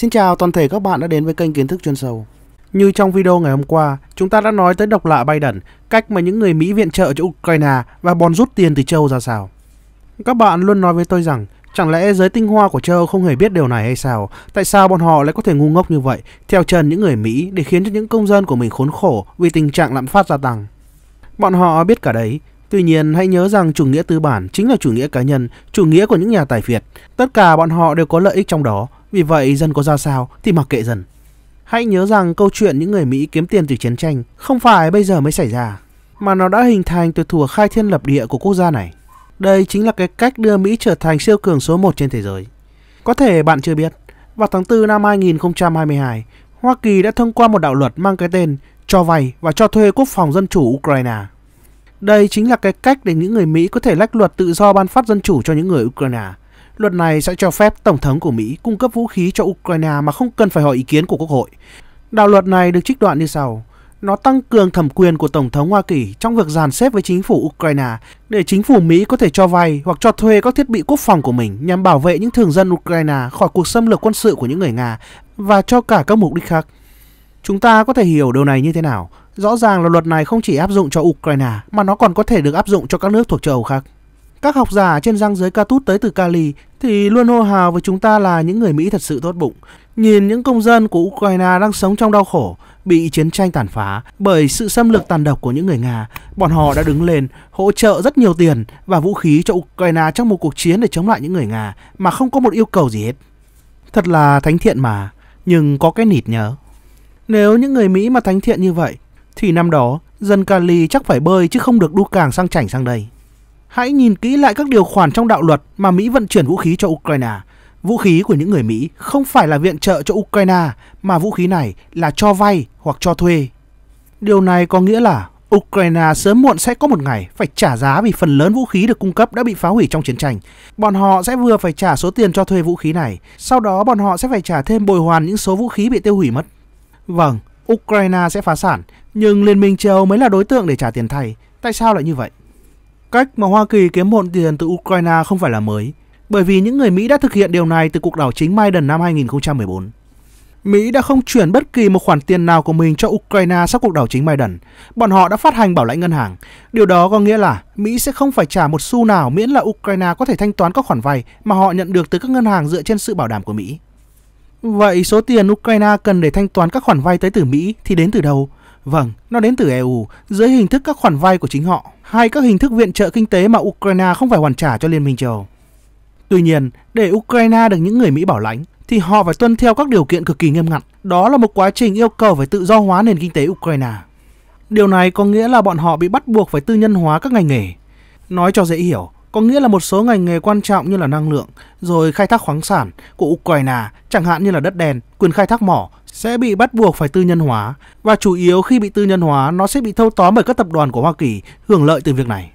Xin chào toàn thể các bạn đã đến với kênh Kiến thức chuyên sâu. Như trong video ngày hôm qua, chúng ta đã nói tới độc lạ Biden, cách mà những người Mỹ viện trợ cho Ukraine và bòn rút tiền từ châu Âu ra sao. Các bạn luôn nói với tôi rằng, chẳng lẽ giới tinh hoa của châu Âu không hề biết điều này hay sao? Tại sao bọn họ lại có thể ngu ngốc như vậy, theo chân những người Mỹ để khiến cho những công dân của mình khốn khổ vì tình trạng lạm phát gia tăng? Bọn họ biết cả đấy. Tuy nhiên, hãy nhớ rằng chủ nghĩa tư bản chính là chủ nghĩa cá nhân, chủ nghĩa của những nhà tài phiệt. Tất cả bọn họ đều có lợi ích trong đó. Vì vậy, dân có ra sao thì mặc kệ dân. Hãy nhớ rằng câu chuyện những người Mỹ kiếm tiền từ chiến tranh không phải bây giờ mới xảy ra, mà nó đã hình thành từ thuở khai thiên lập địa của quốc gia này. Đây chính là cái cách đưa Mỹ trở thành siêu cường số 1 trên thế giới. Có thể bạn chưa biết, vào tháng 4 năm 2022, Hoa Kỳ đã thông qua một đạo luật mang cái tên cho vay và cho thuê quốc phòng dân chủ Ukraine. Đây chính là cái cách để những người Mỹ có thể lách luật tự do ban phát dân chủ cho những người Ukraine. Luật này sẽ cho phép Tổng thống của Mỹ cung cấp vũ khí cho Ukraine mà không cần phải hỏi ý kiến của Quốc hội. Đạo luật này được trích đoạn như sau. Nó tăng cường thẩm quyền của Tổng thống Hoa Kỳ trong việc dàn xếp với chính phủ Ukraine để chính phủ Mỹ có thể cho vay hoặc cho thuê các thiết bị quốc phòng của mình nhằm bảo vệ những thường dân Ukraine khỏi cuộc xâm lược quân sự của những người Nga và cho cả các mục đích khác. Chúng ta có thể hiểu điều này như thế nào? Rõ ràng là luật này không chỉ áp dụng cho Ukraine mà nó còn có thể được áp dụng cho các nước thuộc châu Âu khác. Các học giả trên răng giới ca tút tới từ Cali thì luôn hô hào với chúng ta là những người Mỹ thật sự tốt bụng. Nhìn những công dân của Ukraine đang sống trong đau khổ, bị chiến tranh tàn phá bởi sự xâm lược tàn độc của những người Nga, bọn họ đã đứng lên hỗ trợ rất nhiều tiền và vũ khí cho Ukraine trong một cuộc chiến để chống lại những người Nga mà không có một yêu cầu gì hết. Thật là thánh thiện mà, nhưng có cái nịt nhớ. Nếu những người Mỹ mà thánh thiện như vậy, thì năm đó dân Cali chắc phải bơi chứ không được đu càng sang chảnh sang đây. Hãy nhìn kỹ lại các điều khoản trong đạo luật mà Mỹ vận chuyển vũ khí cho Ukraine. Vũ khí của những người Mỹ không phải là viện trợ cho Ukraine, mà vũ khí này là cho vay hoặc cho thuê. Điều này có nghĩa là Ukraine sớm muộn sẽ có một ngày phải trả giá vì phần lớn vũ khí được cung cấp đã bị phá hủy trong chiến tranh. Bọn họ sẽ vừa phải trả số tiền cho thuê vũ khí này, sau đó bọn họ sẽ phải trả thêm bồi hoàn những số vũ khí bị tiêu hủy mất. Vâng, Ukraine sẽ phá sản, nhưng Liên minh châu Âu mới là đối tượng để trả tiền thay. Tại sao lại như vậy? Cách mà Hoa Kỳ kiếm bộn tiền từ Ukraine không phải là mới, bởi vì những người Mỹ đã thực hiện điều này từ cuộc đảo chính Biden năm 2014. Mỹ đã không chuyển bất kỳ một khoản tiền nào của mình cho Ukraine sau cuộc đảo chính Biden. Bọn họ đã phát hành bảo lãnh ngân hàng. Điều đó có nghĩa là Mỹ sẽ không phải trả một xu nào miễn là Ukraine có thể thanh toán các khoản vay mà họ nhận được từ các ngân hàng dựa trên sự bảo đảm của Mỹ. Vậy số tiền Ukraine cần để thanh toán các khoản vay tới từ Mỹ thì đến từ đâu? Vâng, nó đến từ EU, dưới hình thức các khoản vay của chính họ, hay các hình thức viện trợ kinh tế mà Ukraine không phải hoàn trả cho Liên minh châu Âu. Tuy nhiên, để Ukraine được những người Mỹ bảo lãnh, thì họ phải tuân theo các điều kiện cực kỳ nghiêm ngặt. Đó là một quá trình yêu cầu phải tự do hóa nền kinh tế Ukraine. Điều này có nghĩa là bọn họ bị bắt buộc phải tư nhân hóa các ngành nghề. Nói cho dễ hiểu, có nghĩa là một số ngành nghề quan trọng như là năng lượng, rồi khai thác khoáng sản của Ukraine, chẳng hạn như là đất đen, quyền khai thác mỏ, sẽ bị bắt buộc phải tư nhân hóa, và chủ yếu khi bị tư nhân hóa, nó sẽ bị thâu tóm bởi các tập đoàn của Hoa Kỳ hưởng lợi từ việc này.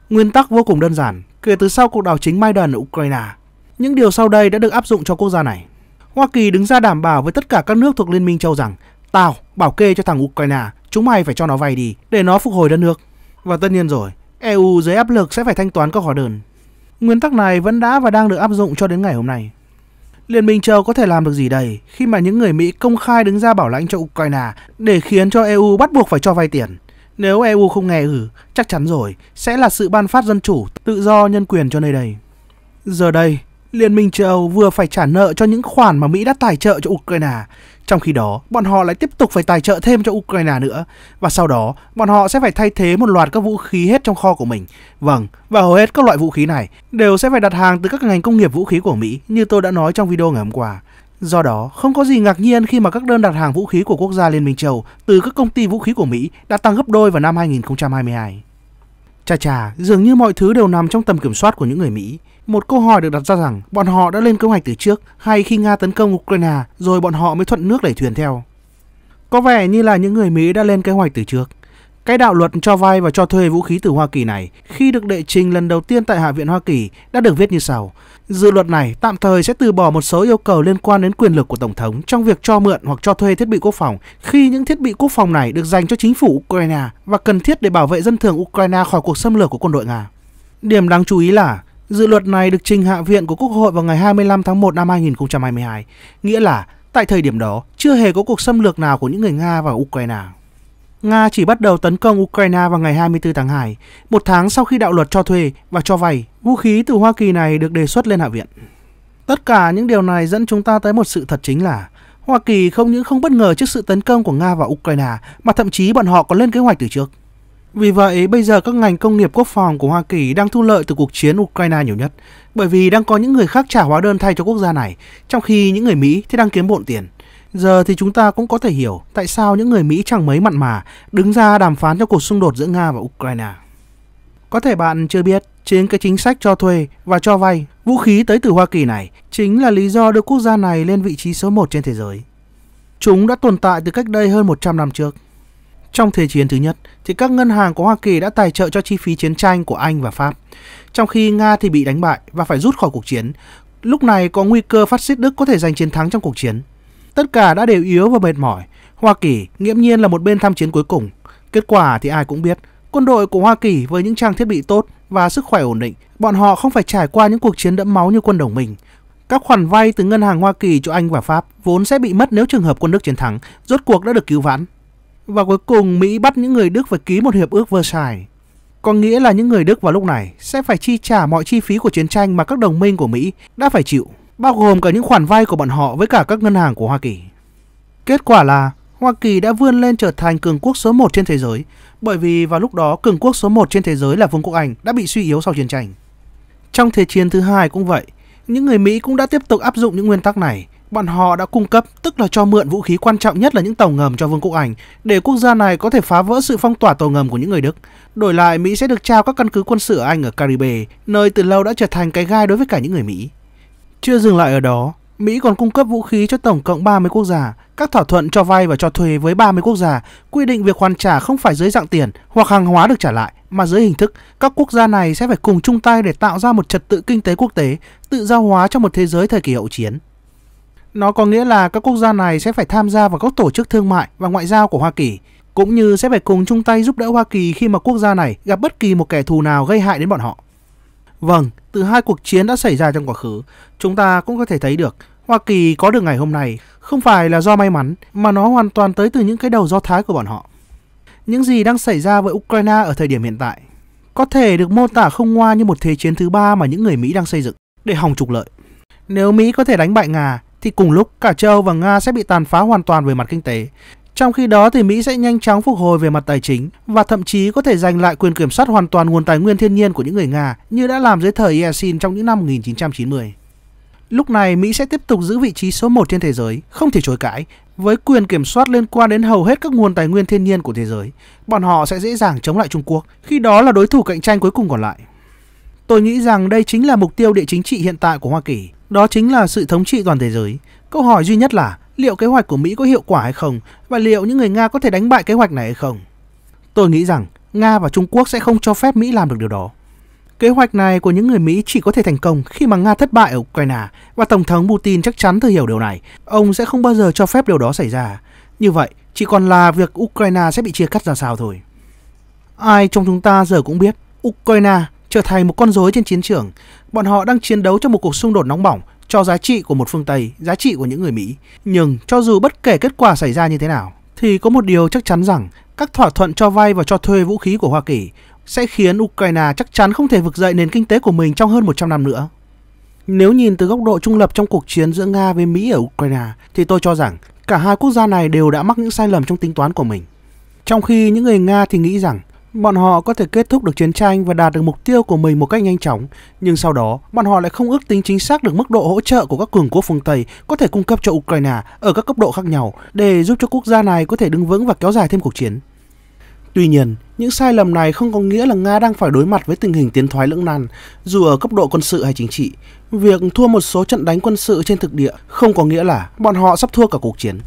Nguyên tắc vô cùng đơn giản, kể từ sau cuộc đảo chính Biden ở Ukraine, những điều sau đây đã được áp dụng cho quốc gia này. Hoa Kỳ đứng ra đảm bảo với tất cả các nước thuộc Liên minh châu rằng, tao bảo kê cho thằng Ukraine, chúng mày phải cho nó vay đi để nó phục hồi đất nước. Và tất nhiên rồi, EU dưới áp lực sẽ phải thanh toán các hóa đơn. Nguyên tắc này vẫn đã và đang được áp dụng cho đến ngày hôm nay. Liên minh châu có thể làm được gì đây khi mà những người Mỹ công khai đứng ra bảo lãnh cho Ukraine để khiến cho EU bắt buộc phải cho vay tiền? Nếu EU không nghe chắc chắn rồi sẽ là sự ban phát dân chủ, tự do, nhân quyền cho nơi đây. Giờ đây, Liên minh châu Âu vừa phải trả nợ cho những khoản mà Mỹ đã tài trợ cho Ukraine. Trong khi đó, bọn họ lại tiếp tục phải tài trợ thêm cho Ukraine nữa. Và sau đó, bọn họ sẽ phải thay thế một loạt các vũ khí hết trong kho của mình. Vâng, và hầu hết các loại vũ khí này đều sẽ phải đặt hàng từ các ngành công nghiệp vũ khí của Mỹ, như tôi đã nói trong video ngày hôm qua. Do đó, không có gì ngạc nhiên khi mà các đơn đặt hàng vũ khí của quốc gia Liên minh châu Âu từ các công ty vũ khí của Mỹ đã tăng gấp đôi vào năm 2022. Chà, dường như mọi thứ đều nằm trong tầm kiểm soát của những người Mỹ. Một câu hỏi được đặt ra rằng bọn họ đã lên kế hoạch từ trước hay khi Nga tấn công Ukraine rồi bọn họ mới thuận nước đẩy thuyền theo? Có vẻ như là những người Mỹ đã lên kế hoạch từ trước. Cái đạo luật cho vay và cho thuê vũ khí từ Hoa Kỳ này khi được đệ trình lần đầu tiên tại Hạ viện Hoa Kỳ đã được viết như sau. Dự luật này tạm thời sẽ từ bỏ một số yêu cầu liên quan đến quyền lực của Tổng thống trong việc cho mượn hoặc cho thuê thiết bị quốc phòng khi những thiết bị quốc phòng này được dành cho chính phủ Ukraine và cần thiết để bảo vệ dân thường Ukraine khỏi cuộc xâm lược của quân đội Nga. Điểm đáng chú ý là dự luật này được trình Hạ viện của Quốc hội vào ngày 25 tháng 1 năm 2022, nghĩa là Tại thời điểm đó, chưa hề có cuộc xâm lược nào của những người Nga vào Ukraine. Nga chỉ bắt đầu tấn công Ukraine vào ngày 24 tháng 2, một tháng sau khi đạo luật cho thuê và cho vay vũ khí từ Hoa Kỳ này được đề xuất lên Hạ viện. Tất cả những điều này dẫn chúng ta tới một sự thật chính là Hoa Kỳ không những không bất ngờ trước sự tấn công của Nga vào Ukraine, mà thậm chí bọn họ còn lên kế hoạch từ trước. Vì vậy, bây giờ các ngành công nghiệp quốc phòng của Hoa Kỳ đang thu lợi từ cuộc chiến Ukraine nhiều nhất, bởi vì đang có những người khác trả hóa đơn thay cho quốc gia này, trong khi những người Mỹ thì đang kiếm bộn tiền. Giờ thì chúng ta cũng có thể hiểu tại sao những người Mỹ chẳng mấy mặn mà đứng ra đàm phán cho cuộc xung đột giữa Nga và Ukraine. Có thể bạn chưa biết, chính cái chính sách cho thuê và cho vay vũ khí tới từ Hoa Kỳ này chính là lý do đưa quốc gia này lên vị trí số 1 trên thế giới. Chúng đã tồn tại từ cách đây hơn 100 năm trước. Trong Thế chiến thứ nhất, thì các ngân hàng của Hoa Kỳ đã tài trợ cho chi phí chiến tranh của Anh và Pháp, trong khi Nga thì bị đánh bại và phải rút khỏi cuộc chiến. Lúc này có nguy cơ phát xít Đức có thể giành chiến thắng trong cuộc chiến. Tất cả đã đều yếu và mệt mỏi. Hoa Kỳ nghiễm nhiên là một bên tham chiến cuối cùng. Kết quả thì ai cũng biết, quân đội của Hoa Kỳ với những trang thiết bị tốt và sức khỏe ổn định, bọn họ không phải trải qua những cuộc chiến đẫm máu như quân đồng minh. Các khoản vay từ ngân hàng Hoa Kỳ cho Anh và Pháp vốn sẽ bị mất nếu trường hợp quân Đức chiến thắng, rốt cuộc đã được cứu vãn. Và cuối cùng Mỹ bắt những người Đức phải ký một hiệp ước Versailles. Có nghĩa là những người Đức vào lúc này sẽ phải chi trả mọi chi phí của chiến tranh mà các đồng minh của Mỹ đã phải chịu, bao gồm cả những khoản vay của bọn họ với cả các ngân hàng của Hoa Kỳ. Kết quả là Hoa Kỳ đã vươn lên trở thành cường quốc số 1 trên thế giới, bởi vì vào lúc đó cường quốc số 1 trên thế giới là Vương quốc Anh đã bị suy yếu sau chiến tranh. Trong Thế chiến thứ hai cũng vậy, những người Mỹ cũng đã tiếp tục áp dụng những nguyên tắc này. Bọn họ đã cung cấp, tức là cho mượn vũ khí quan trọng nhất là những tàu ngầm cho Vương quốc Anh, để quốc gia này có thể phá vỡ sự phong tỏa tàu ngầm của những người Đức. Đổi lại, Mỹ sẽ được trao các căn cứ quân sự ở Anh ở Caribe, nơi từ lâu đã trở thành cái gai đối với cả những người Mỹ. Chưa dừng lại ở đó, Mỹ còn cung cấp vũ khí cho tổng cộng 30 quốc gia. Các thỏa thuận cho vay và cho thuê với 30 quốc gia quy định việc hoàn trả không phải dưới dạng tiền hoặc hàng hóa được trả lại, mà dưới hình thức các quốc gia này sẽ phải cùng chung tay để tạo ra một trật tự kinh tế quốc tế, tự do hóa trong một thế giới thời kỳ hậu chiến. Nó có nghĩa là các quốc gia này sẽ phải tham gia vào các tổ chức thương mại và ngoại giao của Hoa Kỳ, cũng như sẽ phải cùng chung tay giúp đỡ Hoa Kỳ khi mà quốc gia này gặp bất kỳ một kẻ thù nào gây hại đến bọn họ. Vâng, từ hai cuộc chiến đã xảy ra trong quá khứ, chúng ta cũng có thể thấy được Hoa Kỳ có được ngày hôm nay không phải là do may mắn, mà nó hoàn toàn tới từ những cái đầu do thái của bọn họ. Những gì đang xảy ra với Ukraine ở thời điểm hiện tại có thể được mô tả không ngoa như một thế chiến thứ ba mà những người Mỹ đang xây dựng để hòng trục lợi. Nếu Mỹ có thể đánh bại Nga, thì cùng lúc cả châu Âu và Nga sẽ bị tàn phá hoàn toàn về mặt kinh tế. Trong khi đó thì Mỹ sẽ nhanh chóng phục hồi về mặt tài chính và thậm chí có thể giành lại quyền kiểm soát hoàn toàn nguồn tài nguyên thiên nhiên của những người Nga như đã làm dưới thời Yeltsin trong những năm 1990. Lúc này Mỹ sẽ tiếp tục giữ vị trí số 1 trên thế giới, không thể chối cãi, với quyền kiểm soát liên quan đến hầu hết các nguồn tài nguyên thiên nhiên của thế giới. Bọn họ sẽ dễ dàng chống lại Trung Quốc, khi đó là đối thủ cạnh tranh cuối cùng còn lại. Tôi nghĩ rằng đây chính là mục tiêu địa chính trị hiện tại của Hoa Kỳ. Đó chính là sự thống trị toàn thế giới. Câu hỏi duy nhất là liệu kế hoạch của Mỹ có hiệu quả hay không, và liệu những người Nga có thể đánh bại kế hoạch này hay không. Tôi nghĩ rằng Nga và Trung Quốc sẽ không cho phép Mỹ làm được điều đó. Kế hoạch này của những người Mỹ chỉ có thể thành công khi mà Nga thất bại ở Ukraine, và Tổng thống Putin chắc chắn thừa hiểu điều này. Ông sẽ không bao giờ cho phép điều đó xảy ra. Như vậy, chỉ còn là việc Ukraine sẽ bị chia cắt ra sao thôi. Ai trong chúng ta giờ cũng biết Ukraine trở thành một con rối trên chiến trường. Bọn họ đang chiến đấu trong một cuộc xung đột nóng bỏng cho giá trị của một phương Tây, giá trị của những người Mỹ. Nhưng cho dù bất kể kết quả xảy ra như thế nào, thì có một điều chắc chắn rằng các thỏa thuận cho vay và cho thuê vũ khí của Hoa Kỳ sẽ khiến Ukraine chắc chắn không thể vực dậy nền kinh tế của mình trong hơn 100 năm nữa. Nếu nhìn từ góc độ trung lập trong cuộc chiến giữa Nga với Mỹ ở Ukraine, thì tôi cho rằng cả hai quốc gia này đều đã mắc những sai lầm trong tính toán của mình. Trong khi những người Nga thì nghĩ rằng bọn họ có thể kết thúc được chiến tranh và đạt được mục tiêu của mình một cách nhanh chóng, nhưng sau đó bọn họ lại không ước tính chính xác được mức độ hỗ trợ của các cường quốc phương Tây có thể cung cấp cho Ukraine ở các cấp độ khác nhau để giúp cho quốc gia này có thể đứng vững và kéo dài thêm cuộc chiến. Tuy nhiên, những sai lầm này không có nghĩa là Nga đang phải đối mặt với tình hình tiến thoái lưỡng nan, dù ở cấp độ quân sự hay chính trị. Việc thua một số trận đánh quân sự trên thực địa không có nghĩa là bọn họ sắp thua cả cuộc chiến.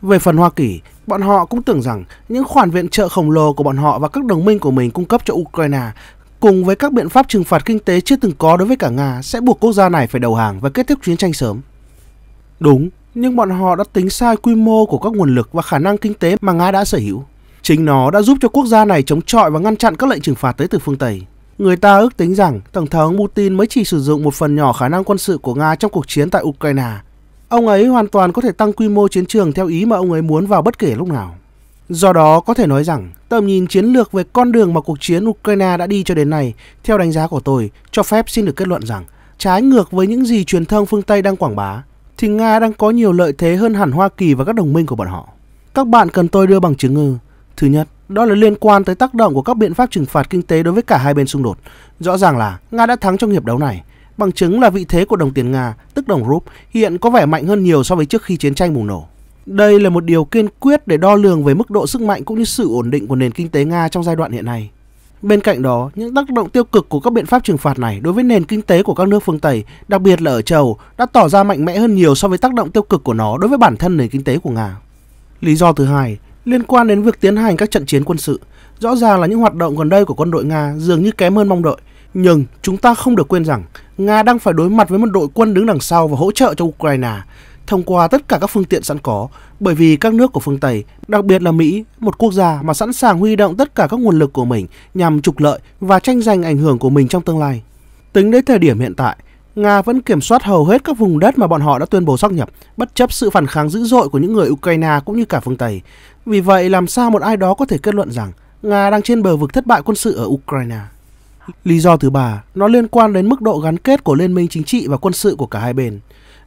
Về phần Hoa Kỳ, bọn họ cũng tưởng rằng những khoản viện trợ khổng lồ của bọn họ và các đồng minh của mình cung cấp cho Ukraine, cùng với các biện pháp trừng phạt kinh tế chưa từng có đối với cả Nga, sẽ buộc quốc gia này phải đầu hàng và kết thúc chiến tranh sớm. Đúng, nhưng bọn họ đã tính sai quy mô của các nguồn lực và khả năng kinh tế mà Nga đã sở hữu. Chính nó đã giúp cho quốc gia này chống chọi và ngăn chặn các lệnh trừng phạt tới từ phương Tây. Người ta ước tính rằng Tổng thống Putin mới chỉ sử dụng một phần nhỏ khả năng quân sự của Nga trong cuộc chiến tại Ukraine. Ông ấy hoàn toàn có thể tăng quy mô chiến trường theo ý mà ông ấy muốn vào bất kể lúc nào. Do đó có thể nói rằng tầm nhìn chiến lược về con đường mà cuộc chiến Ukraine đã đi cho đến nay, theo đánh giá của tôi, cho phép xin được kết luận rằng trái ngược với những gì truyền thông phương Tây đang quảng bá, thì Nga đang có nhiều lợi thế hơn hẳn Hoa Kỳ và các đồng minh của bọn họ. Các bạn cần tôi đưa bằng chứng ư? Thứ nhất, đó là liên quan tới tác động của các biện pháp trừng phạt kinh tế đối với cả hai bên xung đột. Rõ ràng là Nga đã thắng trong hiệp đấu này. Bằng chứng là vị thế của đồng tiền Nga, tức đồng rúp, hiện có vẻ mạnh hơn nhiều so với trước khi chiến tranh bùng nổ. Đây là một điều kiên quyết để đo lường về mức độ sức mạnh cũng như sự ổn định của nền kinh tế Nga trong giai đoạn hiện nay. Bên cạnh đó, những tác động tiêu cực của các biện pháp trừng phạt này đối với nền kinh tế của các nước phương Tây, đặc biệt là ở châu Âu, đã tỏ ra mạnh mẽ hơn nhiều so với tác động tiêu cực của nó đối với bản thân nền kinh tế của Nga. Lý do thứ hai, liên quan đến việc tiến hành các trận chiến quân sự. Rõ ràng là những hoạt động gần đây của quân đội Nga dường như kém hơn mong đợi. Nhưng chúng ta không được quên rằng Nga đang phải đối mặt với một đội quân đứng đằng sau và hỗ trợ cho Ukraine thông qua tất cả các phương tiện sẵn có, bởi vì các nước của phương Tây, đặc biệt là Mỹ, một quốc gia mà sẵn sàng huy động tất cả các nguồn lực của mình nhằm trục lợi và tranh giành ảnh hưởng của mình trong tương lai. Tính đến thời điểm hiện tại, Nga vẫn kiểm soát hầu hết các vùng đất mà bọn họ đã tuyên bố sáp nhập, bất chấp sự phản kháng dữ dội của những người Ukraine cũng như cả phương Tây. Vì vậy, làm sao một ai đó có thể kết luận rằng Nga đang trên bờ vực thất bại quân sự ở Ukraine? Lý do thứ ba, nó liên quan đến mức độ gắn kết của liên minh chính trị và quân sự của cả hai bên.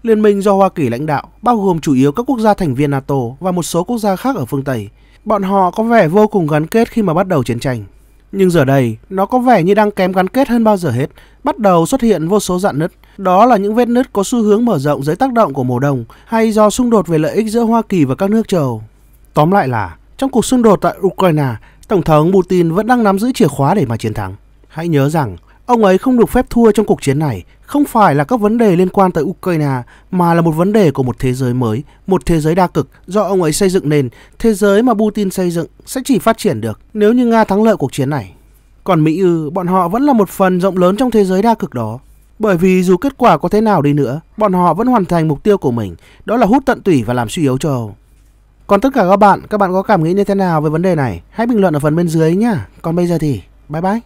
Liên minh do Hoa Kỳ lãnh đạo, bao gồm chủ yếu các quốc gia thành viên NATO và một số quốc gia khác ở phương Tây. Bọn họ có vẻ vô cùng gắn kết khi mà bắt đầu chiến tranh. Nhưng giờ đây, nó có vẻ như đang kém gắn kết hơn bao giờ hết, bắt đầu xuất hiện vô số rạn nứt. Đó là những vết nứt có xu hướng mở rộng dưới tác động của mùa đông hay do xung đột về lợi ích giữa Hoa Kỳ và các nước châu Âu. Tóm lại là, trong cuộc xung đột tại Ukraine, Tổng thống Putin vẫn đang nắm giữ chìa khóa để mà chiến thắng. Hãy nhớ rằng, ông ấy không được phép thua trong cuộc chiến này, không phải là các vấn đề liên quan tới Ukraine, mà là một vấn đề của một thế giới mới, một thế giới đa cực do ông ấy xây dựng nên. Thế giới mà Putin xây dựng sẽ chỉ phát triển được nếu như Nga thắng lợi cuộc chiến này. Còn Mỹ bọn họ vẫn là một phần rộng lớn trong thế giới đa cực đó. Bởi vì dù kết quả có thế nào đi nữa, bọn họ vẫn hoàn thành mục tiêu của mình, đó là hút tận tủy và làm suy yếu châu Âu. Còn tất cả các bạn có cảm nghĩ như thế nào về vấn đề này? Hãy bình luận ở phần bên dưới nhé. Còn bây giờ thì, bye bye.